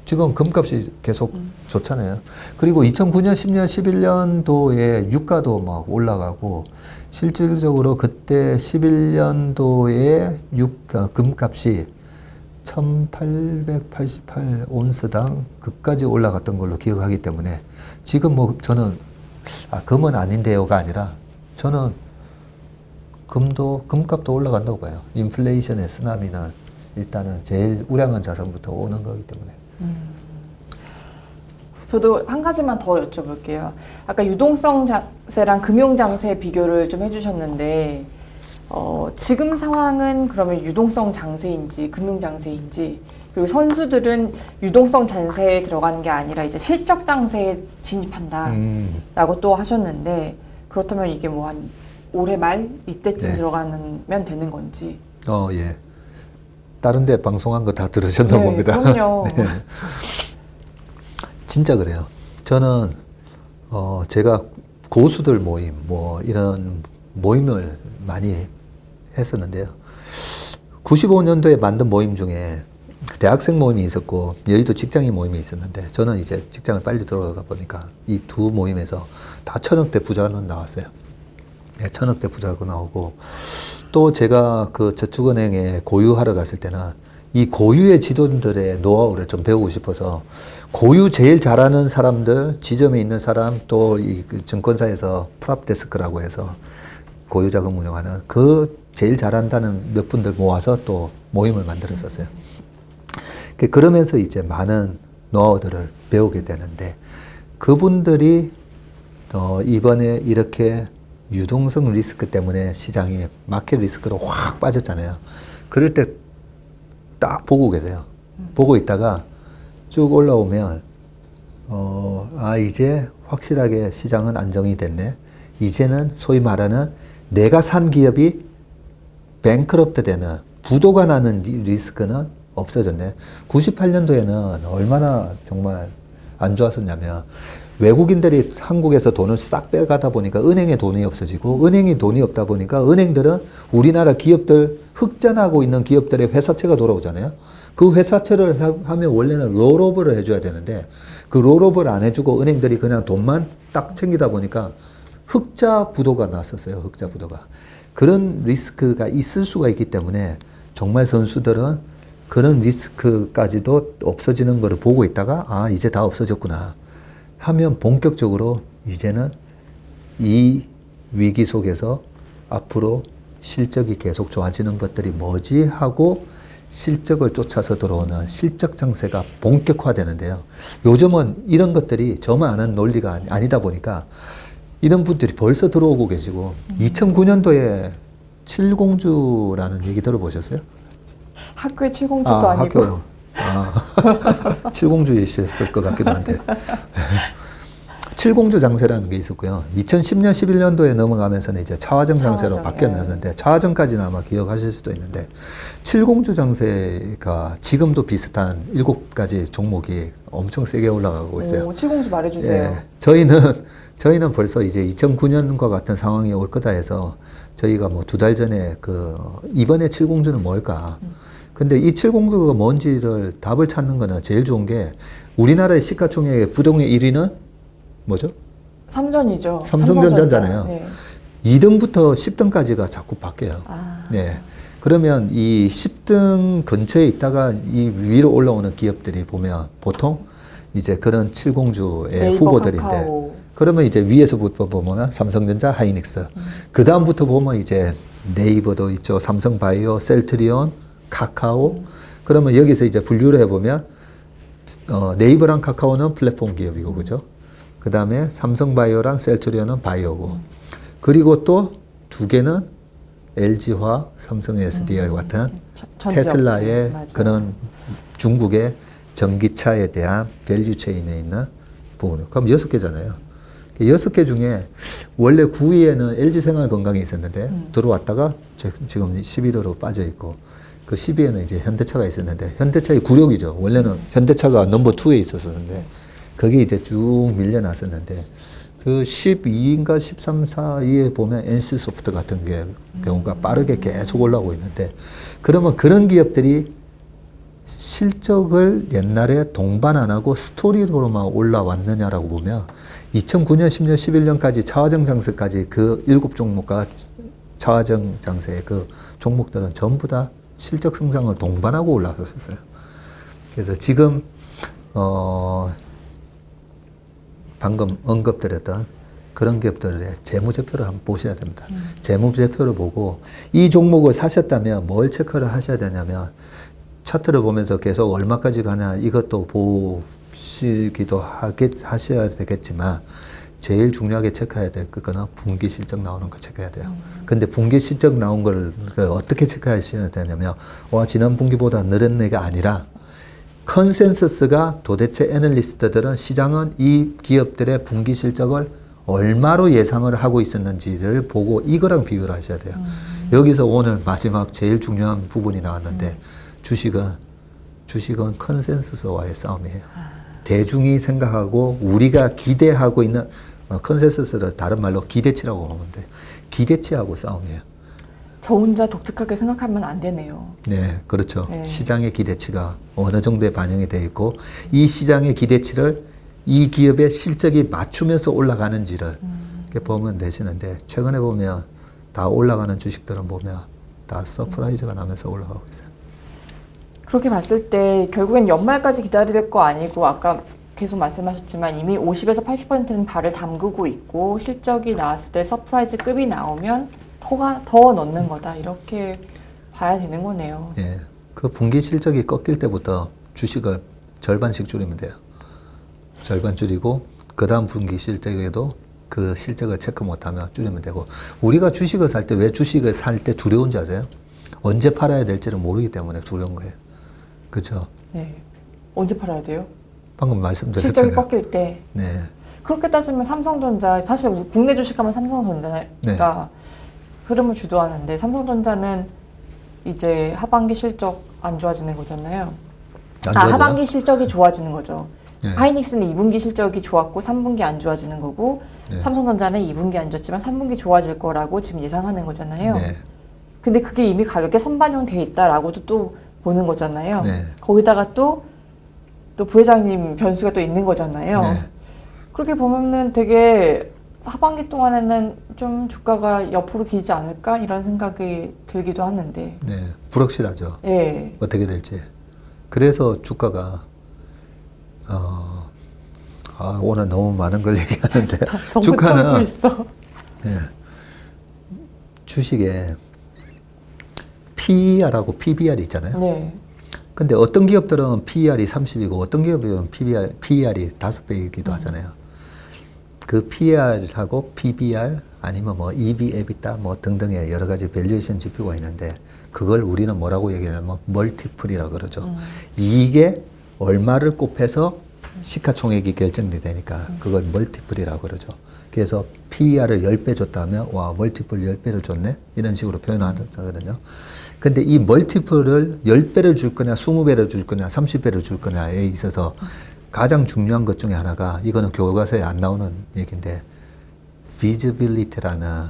지금 금값이 계속 좋잖아요. 그리고 2009년, 10년, 11년도에 유가도 막 올라가고 실질적으로 그때 11년도에 금값이 1888 온스당 그까지 올라갔던 걸로 기억하기 때문에 지금 뭐 저는 금은 아닌데요가 아니라 저는 금값도 올라간다고 봐요. 인플레이션의 쓰나미는 일단은 제일 우량한 자산부터 오는 거기 때문에.
저도 한 가지만 더 여쭤볼게요. 아까 유동성 장세랑 금융 장세 비교를 좀 해주셨는데 지금 상황은 그러면 유동성 장세인지 금융 장세인지 그리고 선수들은 유동성 장세에 들어가는 게 아니라 이제 실적 장세에 진입한다라고 또 하셨는데 그렇다면 이게 뭐 한 올해 말 이때쯤 들어가면 되는 건지.
예. 다른 데 방송한 거 다 들으셨나 봅니다.
그럼요.
네. 진짜 그래요. 저는 제가 고수들 모임 뭐 이런 모임을 많이 했었는데요. 95년도에 만든 모임 중에 대학생 모임이 있었고 여의도 직장인 모임이 있었는데 저는 이제 직장을 빨리 들어가다 보니까 이 두 모임에서 다 천억대 부자는 나왔어요. 네, 천억대 부자가 나오고 또 제가 그 저축은행에 고유하러 갔을 때는 이 고유의 지도들의 노하우를 좀 배우고 싶어서 고유 제일 잘하는 사람들, 지점에 있는 사람, 또 이 증권사에서 프랍데스크라고 해서 고유 자금 운영하는 그 제일 잘한다는 몇 분들 모아서 또 모임을 만들었었어요. 그러면서 이제 많은 노하우들을 배우게 되는데 그분들이 이번에 이렇게 유동성 리스크 때문에 시장이 마켓 리스크로 확 빠졌잖아요. 그럴 때 딱 보고 계세요. 보고 있다가 쭉 올라오면 이제 확실하게 시장은 안정이 됐네. 이제는 소위 말하는 내가 산 기업이 뱅크럽트 되는 부도가 나는 리스크는 없어졌네. 98년도에는 얼마나 정말 안 좋았었냐면 외국인들이 한국에서 돈을 싹 빼가다 보니까 은행에 돈이 없어지고 은행이 돈이 없다 보니까 은행들은 우리나라 기업들 흑자나고 있는 기업들의 회사채가 돌아오잖아요. 그 회사채를 하면 원래는 롤오버를 해줘야 되는데 그 롤오버를 안 해주고 은행들이 그냥 돈만 딱 챙기다 보니까 흑자 부도가 났었어요. 흑자 부도가. 그런 리스크가 있을 수가 있기 때문에 정말 선수들은 그런 리스크까지도 없어지는 것을 보고 있다가 이제 다 없어졌구나 하면 본격적으로 이제는 이 위기 속에서 앞으로 실적이 계속 좋아지는 것들이 뭐지 하고 실적을 쫓아서 들어오는 실적 장세가 본격화되는데요. 요즘은 이런 것들이 저만 아는 논리가 아니다 보니까 이런 분들이 벌써 들어오고 계시고 2009년도에 칠공주라는 얘기 들어보셨어요?
학교의 칠공주도 아니고
칠공주이셨을 것 같기도 한데 칠공주 장세라는 게 있었고요. 2010년, 11년도에 넘어가면서는 이제 차화정 장세로 바뀌었는데 차화정까지는 아마 기억하실 수도 있는데 칠공주 장세가 지금도 비슷한 7가지 종목이 엄청 세게 올라가고 있어요.
칠공주 말해주세요.
예, 저희는 벌써 이제 2009년과 같은 상황이 올 거다 해서 저희가 뭐 2달 전에 이번에 칠공주는 뭘까? 근데 이 칠공주가 뭔지를 답을 찾는 거는 제일 좋은 게 우리나라의 시가총액의 부동의 1위는 뭐죠?
삼성이죠.
삼성전자잖아요.
네.
2등부터 10등까지가 자꾸 바뀌어요. 네. 그러면 이 10등 근처에 있다가 이 위로 올라오는 기업들이 보면 보통 이제 그런 칠공주의
네이버,
후보들인데
카카오.
그러면 이제 위에서부터 보면 삼성전자, 하이닉스. 그 다음부터 보면 이제 네이버도 있죠. 삼성바이오, 셀트리온, 카카오. 그러면 여기서 이제 분류를 해보면 네이버랑 카카오는 플랫폼 기업이고 그죠? 그 다음에 삼성바이오랑 셀트리온은 바이오고 그리고 또 2개는 LG화, 삼성 SDI 같은 테슬라의 그런 중국의 전기차에 대한 밸류체인에 있는 부분. 그럼 6개잖아요. 6개 중에 원래 9위에는 LG생활건강이 있었는데 들어왔다가 지금 11위로 빠져있고 그 10위에는 이제 현대차가 있었는데 현대차의 굴욕이죠. 원래는 현대차가 넘버 2에 있었었는데 그게 이제 쭉 밀려났었는데 그 12위인가 13, 4위에 보면 NC소프트 같은 경우가 빠르게 계속 올라오고 있는데 그러면 그런 기업들이 실적을 옛날에 동반 안 하고 스토리로만 올라왔느냐라고 보면 2009년, 10년, 11년까지 차화정 장세까지 그 7종목과 차화정 장세의 그 종목들은 전부 다 실적 성장을 동반하고 올라왔었어요. 그래서 지금 방금 언급드렸던 그런 기업들의 재무제표를 한번 보셔야 됩니다. 재무제표를 보고 이 종목을 사셨다면 뭘 체크를 하셔야 되냐면 차트를 보면서 계속 얼마까지 가냐 이것도 보시기도 하셔야 되겠지만 제일 중요하게 체크해야 될 거는 분기 실적 나오는 거 체크해야 돼요. 근데 분기 실적 나온 걸 어떻게 체크하셔야 되냐면 지난 분기보다 늘었네가 아니라 컨센서스가 도대체 애널리스트들은 시장은 이 기업들의 분기 실적을 얼마로 예상을 하고 있었는지를 보고 이거랑 비교를 하셔야 돼요. 여기서 오늘 마지막 제일 중요한 부분이 나왔는데 주식은 컨센서스와의 싸움이에요. 대중이 생각하고 우리가 기대하고 있는 컨센서스를 다른 말로 기대치라고 보면 돼요. 기대치하고 싸움이에요.
저 혼자 독특하게 생각하면 안 되네요.
네, 그렇죠.
네.
시장의 기대치가 어느 정도에 반영이 되어 있고 이 시장의 기대치를 이 기업의 실적이 맞추면서 올라가는지를 이렇게 보면 되시는데 최근에 보면 다 올라가는 주식들은 보면 다 서프라이즈가 나면서 올라가고 있어요.
그렇게 봤을 때 결국엔 연말까지 기다릴 거 아니고 아까 계속 말씀하셨지만 이미 50에서 80%는 발을 담그고 있고 실적이 나왔을 때 서프라이즈급이 나오면 더 넣는 거다 이렇게 봐야 되는 거네요.
예, 그 분기 실적이 꺾일 때부터 주식을 절반씩 줄이면 돼요. 절반 줄이고 그 다음 분기 실적에도 그 실적을 체크 못하면 줄이면 되고 우리가 주식을 살 때 왜 주식을 살 때 두려운지 아세요? 언제 팔아야 될지를 모르기 때문에 두려운 거예요. 그렇죠?
네. 언제 팔아야 돼요?
방금
실적이
말씀드렸잖아요.
꺾일 때.
네,
그렇게 따지면 삼성전자 사실 국내 주식하면 삼성전자가
네.
흐름을 주도하는데 삼성전자는 이제 하반기 실적 안 좋아지는 거잖아요.
안 좋아져요?
하반기 실적이 좋아지는 거죠.
네.
하이닉스는 2분기 실적이 좋았고 3분기 안 좋아지는 거고
네.
삼성전자는 2분기 안 좋지만 3분기 좋아질 거라고 지금 예상하는 거잖아요.
네.
근데 그게 이미 가격에 선반영돼 있다라고도 또 보는 거잖아요.
네.
거기다가 또 부회장님 변수가 또 있는 거잖아요.
네.
그렇게 보면은 되게 하반기 동안에는 좀 주가가 옆으로 기지 않을까 이런 생각이 들기도 하는데.
네, 불확실하죠.
예.
어떻게 될지. 그래서 주가가 오늘 너무 많은 걸 얘기하는데
너무
주가는
떨고 있어.
예, 주식에 PER하고 PBR이 있잖아요.
네.
근데 어떤 기업들은 PER이 30이고 어떤 기업은 PER이 5배이기도 하잖아요. 그 PER하고 PBR 아니면 뭐 EV, EBITDA 뭐 등등의 여러 가지 밸류에이션 지표가 있는데 그걸 우리는 뭐라고 얘기하냐면 멀티플이라고 그러죠. 이게 얼마를 곱해서 시가총액이 결정이 되니까 그걸 멀티플이라고 그러죠. 그래서 PER을 10배 줬다면 와 멀티플 10배를 줬네 이런 식으로 표현하거든요. 근데 이 멀티플을 10배를 줄 거냐 20배를 줄 거냐 30배를 줄 거냐에 있어서 가장 중요한 것 중에 하나가 이거는 교과서에 안 나오는 얘기인데 feasibility라는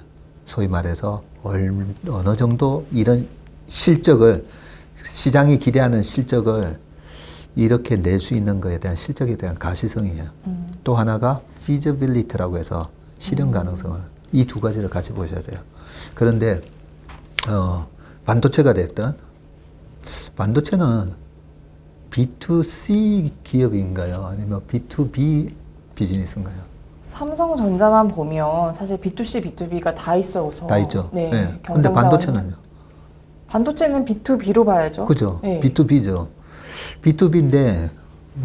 소위 말해서 어느 정도 이런 실적을 시장이 기대하는 실적을 이렇게 낼 수 있는 것에 대한 실적에 대한 가시성이에요. 또 하나가 feasibility라고 해서 실현 가능성을 이 두 가지를 같이 보셔야 돼요. 그런데 반도체가 됐든 반도체는 B2C 기업인가요? 아니면 B2B 비즈니스인가요?
삼성전자만 보면 사실 B2C, B2B가 다 있어서
다 있죠.
네.
네.
경쟁
근데 반도체는요?
반도체는 B2B로 봐야죠.
그죠?
네.
B2B죠. B2B인데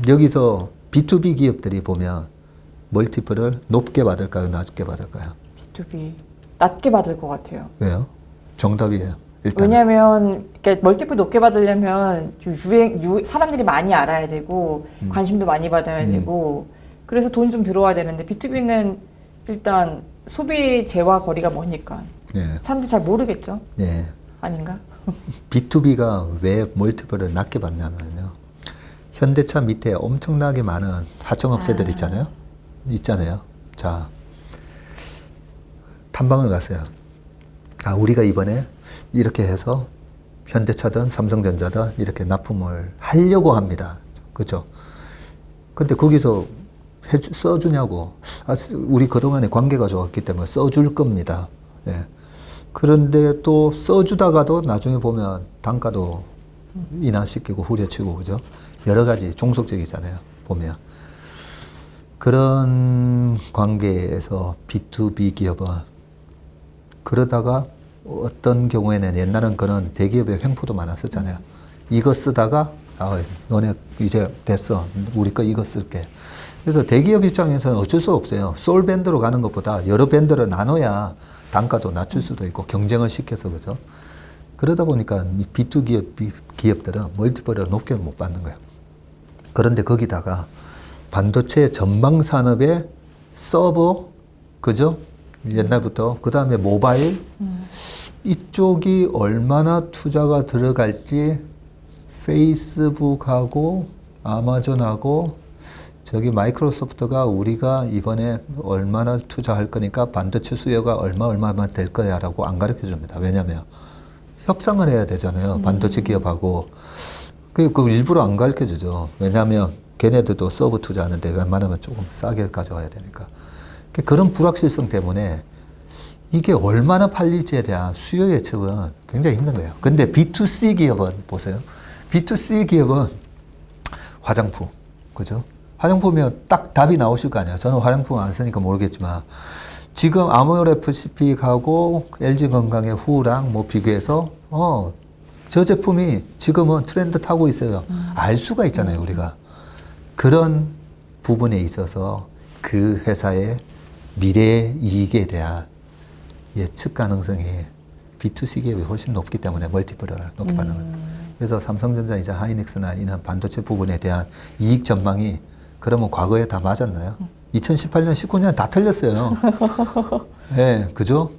여기서 B2B 기업들이 보면 멀티플을 높게 받을까요? 낮게 받을까요?
B2B 낮게 받을 것 같아요.
왜요? 정답이에요. 일단
왜냐하면 멀티플 높게 받으려면 좀 사람들이 많이 알아야 되고 관심도 많이 받아야 되고 그래서 돈이 좀 들어와야 되는데 B2B는 일단 소비재와 거리가 머니까
네.
사람들이 잘 모르겠죠?
네.
아닌가?
B2B가 왜 멀티플을 낮게 받냐면요. 현대차 밑에 엄청나게 많은 하청업체들 있잖아요. 자, 탐방을 갔어요. 우리가 이번에 이렇게 해서 현대차든 삼성전자든 이렇게 납품을 하려고 합니다. 그죠? 근데 거기서 써주냐고. 우리 그동안에 관계가 좋았기 때문에 써줄 겁니다. 예. 그런데 또 써주다가도 나중에 보면 단가도 인하시키고 후려치고 그죠? 여러 가지 종속적이잖아요. 보면 그런 관계에서 B2B 기업은 그러다가 어떤 경우에는 옛날엔 그런 대기업의 횡포도 많았었잖아요. 이거 쓰다가 너네 이제 됐어. 우리 거 이거 쓸게. 그래서 대기업 입장에서는 어쩔 수 없어요. 솔 밴드로 가는 것보다 여러 밴드를 나눠야 단가도 낮출 수도 있고 경쟁을 시켜서 그죠. 그러다 보니까 B2 기업들은 멀티플을 높게 못 받는 거예요. 그런데 거기다가 반도체 전방 산업의 서버 그죠? 옛날부터 그 다음에 모바일 이쪽이 얼마나 투자가 들어갈지 페이스북하고 아마존하고 저기 마이크로소프트가 우리가 이번에 얼마나 투자할 거니까 반도체 수요가 얼마만 될 거야라고 안 가르쳐 줍니다. 왜냐면 협상을 해야 되잖아요. 반도체 기업하고. 그 일부러 안 가르쳐 주죠. 왜냐하면 걔네들도 서브 투자하는데 웬만하면 조금 싸게 가져와야 되니까. 그런 불확실성 때문에 이게 얼마나 팔릴지에 대한 수요 예측은 굉장히 힘든 거예요. 근데 B2C 기업은 보세요. B2C 기업은 화장품, 그죠? 화장품이면 딱 답이 나오실 거 아니에요. 저는 화장품 안 쓰니까 모르겠지만 지금 아모레프시픽하고 LG 건강의 후랑 뭐 비교해서 저 제품이 지금은 트렌드 타고 있어요. 알 수가 있잖아요, 우리가. 그런 부분에 있어서 그 회사의 미래 이익에 대한 예측 가능성이 B2C 기업이 훨씬 높기 때문에 멀티플을 높게 받는 거예요. 그래서 삼성전자 이제 하이닉스나 이런 반도체 부분에 대한 이익 전망이 그러면 과거에 다 맞았나요? 2018년, 19년 다 틀렸어요. 네, 그죠?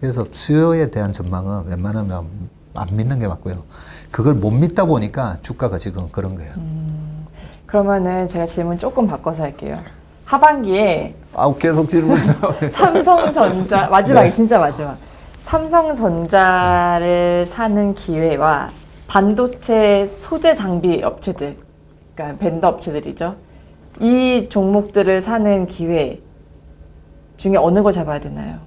그래서 수요에 대한 전망은 웬만하면 안 믿는 게 맞고요. 그걸 못 믿다 보니까 주가가 지금 그런 거예요.
그러면은 제가 질문 조금 바꿔서 할게요. 하반기에
계속 질문이 나오네.
삼성전자 마지막에
네.
진짜 마지막. 삼성전자를 사는 기회와 반도체 소재 장비 업체들, 그러니까 벤더 업체들이죠. 이 종목들을 사는 기회 중에 어느 걸 잡아야 되나요?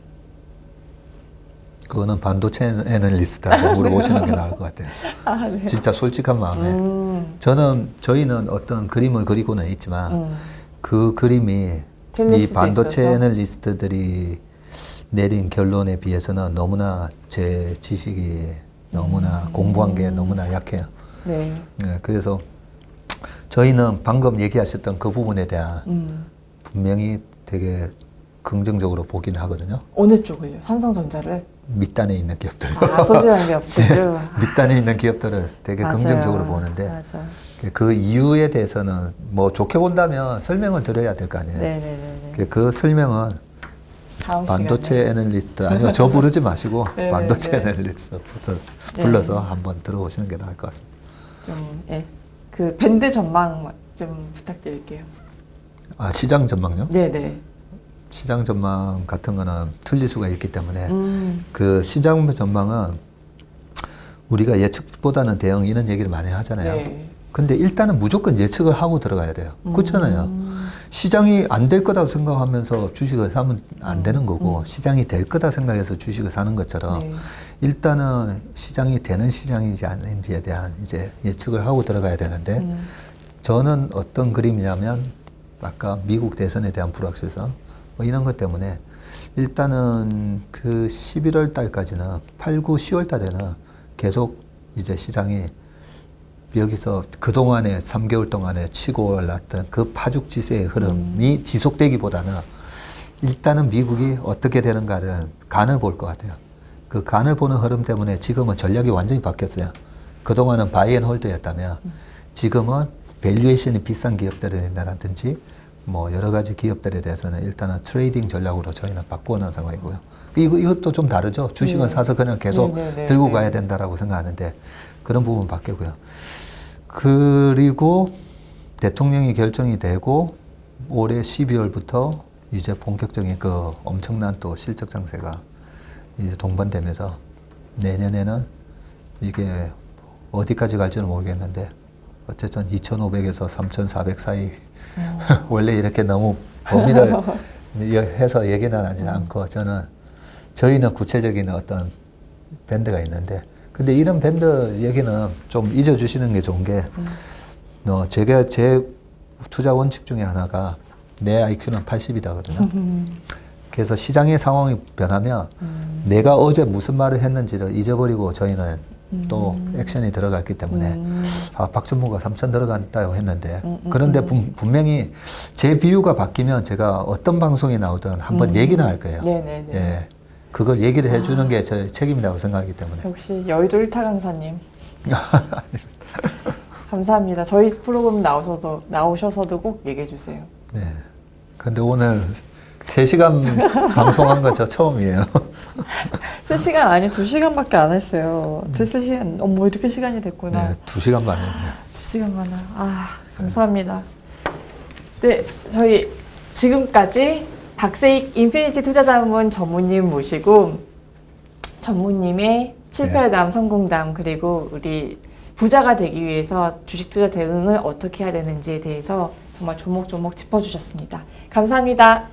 그거는 반도체 애널리스트한테 물어보시는 게 나을 것 같아요.
아, 네.
진짜 솔직한 마음에. 저희는 어떤 그림을 그리고는 있지만 그 그림이
틀릴
이
수도
반도체
있어서.
애널리스트들이 내린 결론에 비해서는 너무나 제 지식이 너무나 공부한 게 너무나 약해요.
네.
네, 그래서 저희는 방금 얘기하셨던 그 부분에 대한 분명히 되게 긍정적으로 보긴 하거든요.
어느 쪽을요? 삼성전자를?
밑단에 있는 기업들.
소재 장비 업체들.
밑단에 있는 기업들을 되게
맞아요.
긍정적으로 보는데
맞아.
그 이유에 대해서는 뭐 좋게 본다면 설명을 드려야 될 거 아니에요.
네네네.
그 설명은
다음
반도체
시간에.
애널리스트 아니요 저 부르지 마시고
네네네.
반도체 애널리스트부터 불러서 한번 들어보시는 게 나을 것 같습니다.
그 밴드 전망 좀 부탁드릴게요.
시장 전망요?
네네.
시장 전망 같은 거는 틀릴 수가 있기 때문에 그 시장 전망은 우리가 예측보다는 대응 이런 얘기를 많이 하잖아요.
네.
근데 일단은 무조건 예측을 하고 들어가야 돼요. 그렇잖아요. 시장이 안 될 거라고 생각하면서 주식을 사면 안 되는 거고 시장이 될 거다 생각해서 주식을 사는 것처럼
네.
일단은 시장이 되는 시장인지 아닌지에 대한 이제 예측을 하고 들어가야 되는데 저는 어떤 그림이냐면 아까 미국 대선에 대한 불확실성 뭐 이런 것 때문에 일단은 그 11월 달까지는 8, 9, 10월 달에는 계속 이제 시장이 여기서 그동안에 3개월 동안에 치고 올랐던 그 파죽지세의 흐름이 지속되기보다는 일단은 미국이 어떻게 되는가를 간을 볼 것 같아요. 그 간을 보는 흐름 때문에 지금은 전략이 완전히 바뀌었어요. 그동안은 바이 앤 홀드였다면 지금은 밸류에이션이 비싼 기업들이라든지 뭐 여러 가지 기업들에 대해서는 일단은 트레이딩 전략으로 저희는 바꾸는 상황이고요. 이것도 좀 다르죠. 주식은 사서 그냥 계속 들고 가야 된다라고 생각하는데 그런 부분 바뀌고요. 그리고 대통령이 결정이 되고 올해 12월부터 이제 본격적인 그 엄청난 또 실적 장세가 이제 동반되면서 내년에는 이게 어디까지 갈지는 모르겠는데 어쨌든 2,500에서 3,400 사이 원래 이렇게 너무 범위를 해서 얘기는 하지 않고 저희는 구체적인 어떤 밴드가 있는데 근데 이런 밴드 얘기는 좀 잊어주시는 게 좋은 게 제가 제 투자 원칙 중에 하나가 내 IQ는 80이다거든요. 그래서 시장의 상황이 변하면 내가 어제 무슨 말을 했는지를 잊어버리고 저희는 또 액션이 들어갔기 때문에 박전무가 3천 들어간다고 했는데 그런데 분명히 제 비유가 바뀌면 제가 어떤 방송에 나오든 한번 얘기는 할 거예요.
네네네.
예, 그걸 얘기를 해주는 게 저의 책임이라고 생각하기 때문에.
역시 여의도 1타 강사님. 감사합니다. 저희 프로그램 나오셔서도 꼭 얘기해 주세요.
네. 근데 오늘 3시간 방송한 거 저 처음이에요.
3시간 아니 2시간밖에 안 했어요. 3시간, 어머 이렇게 시간이 됐구나.
네, 2시간 반이네요.
2시간 만에. 감사합니다. 네, 저희 지금까지 박세익 인피니티 투자자문 전무님 모시고 전무님의 실패담, 성공담, 그리고 우리 부자가 되기 위해서 주식 투자 대응을 어떻게 해야 되는지에 대해서 정말 조목조목 짚어주셨습니다. 감사합니다.